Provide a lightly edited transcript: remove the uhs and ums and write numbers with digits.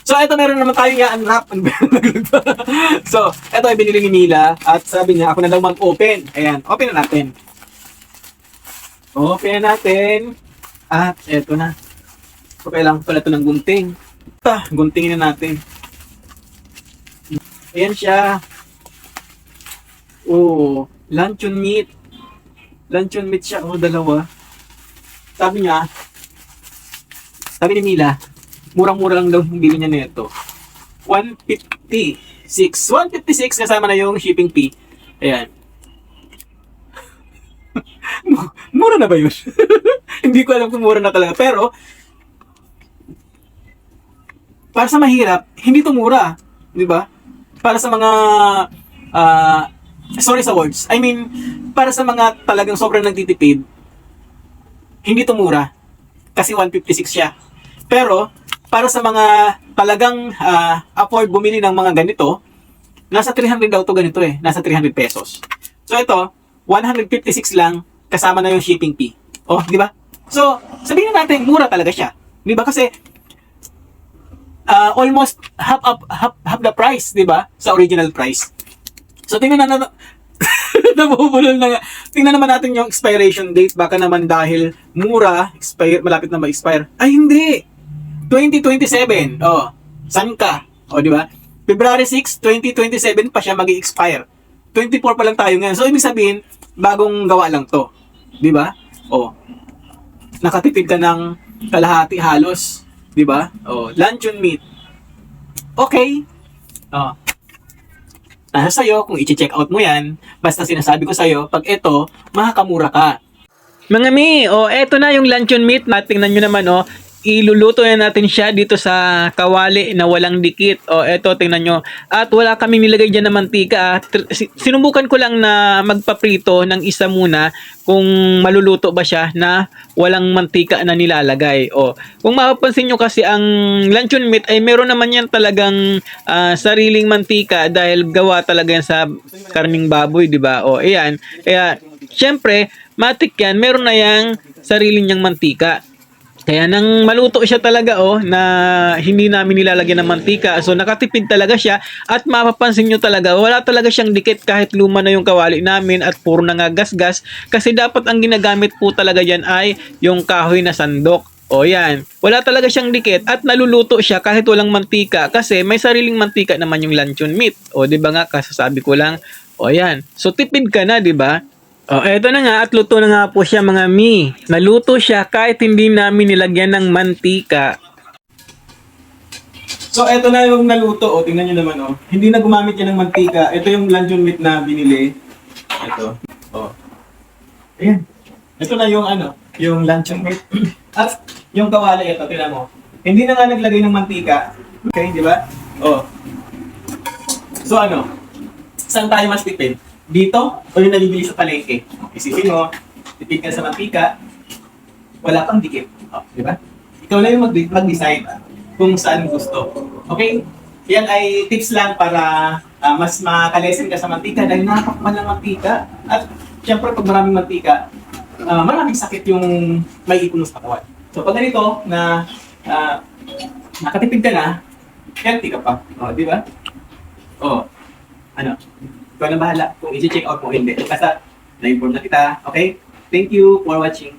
So, ito meron naman tayong i-unwrap. So, ito ay binili ni Mila at sabi niya, ako na daw mag-open. Ayan, open na natin. Open na natin. At eto na. So, kailangan pala ito ng gunting. Guntingin na natin. Ayan siya. Oh, luncheon meat. Luncheon meat siya. Oh, dalawa. Sabi niya, sabi ni Mila, murang-mura lang daw yung bili niya nito. 156. 156 kasama na yung shipping fee. Ayan. Mura na ba yun? Hindi ko alam kung mura na talaga. Pero, para sa mahirap, hindi to mura. Di ba? Para sa mga, sorry sa words. I mean, para sa mga talagang sobrang nagtitipid, hindi to mura. Kasi 156 siya. Pero, para sa mga talagang afford bumili ng mga ganito, nasa 300 daw to ganito eh. Nasa 300 pesos. So ito, 156 lang kasama na yung shipping fee. Oh, di ba? So, sabihin na natin, mura talaga siya. Di ba? Kasi, almost half the price, di ba? Sa original price. So, tingnan na nabubulol na nga. Tingnan naman natin yung expiration date. Baka naman dahil mura, malapit na ma-expire. Ay, hindi! 2027. Oh, saan ka? Oh, di ba? February 6, 2027 pa siya mag-expire. 24 pa lang tayo ngayon. So, ibig sabihin, bagong gawa lang to. Di ba? Oh, nakatipid ka ng kalahati halos. Di ba? Oh, luncheon meat. Okay. Oh. Nasa sa'yo kung i-check out mo yan. Basta sinasabi ko sa'yo, pag ito, makakamura ka. Mga mi, oh, eto na yung luncheon meat. Tingnan nyo naman, oh. Iluluto na natin siya dito sa kawali na walang dikit. O, eto, tingnan nyo. At wala kaming nilagay dyan na mantika. Sinubukan ko lang na magpaprito ng isa muna kung maluluto ba siya na walang mantika na nilalagay. O, kung mapapansin nyo kasi ang luncheon meat ay meron naman yan talagang sariling mantika dahil gawa talaga yan sa karning baboy, di ba? O, ayan. Kaya, syempre, matik yan. Meron na yang sarili niyang mantika. Kaya nang maluto siya talaga na hindi namin nilalagyan ng mantika. So nakatipid talaga siya at mapapansin nyo talaga wala talaga siyang dikit kahit luma na yung kawali namin at puro na nga gas-gas. Kasi dapat ang ginagamit po talaga dyan ay yung kahoy na sandok. O yan, wala talaga siyang dikit at naluluto siya kahit walang mantika kasi may sariling mantika naman yung luncheon meat. O di ba nga kasasabi ko lang. O yan, so tipid ka na di ba? Oh, eto na nga at luto na nga po siya mga mi. Naluto siya kahit hindi namin nilagyan ng mantika. So, eto na yung naluto. O, tingnan nyo naman, Hindi na gumamit yan ng mantika. Ito yung luncheon meat na binili. Ito. O. Ayan. Ito na yung yung luncheon meat. At yung kawali, ito, tingnan mo. Hindi na nga naglagay ng mantika. Okay, di ba? O. So, saan tayo mas tipid? Dito o yung nabibili sa palengke? Isipin mo, tipid ka sa mantika, wala pang dikit. Oh, di ba? Ikaw na yung mag-decide kung saan gusto. Okay? Yan ay tips lang para mas makalesen ka sa mantika dahil nakakapal ng mantika. At syempre pag maraming mantika, maraming sakit yung may ipon sa katawan. So pag ganito na nakatipid ka na, healthy ka pa. Oh, di ba? Oh, ikaw na bahala kung i-check out mo hindi. Basta, na-inform na kita. Okay? Thank you for watching.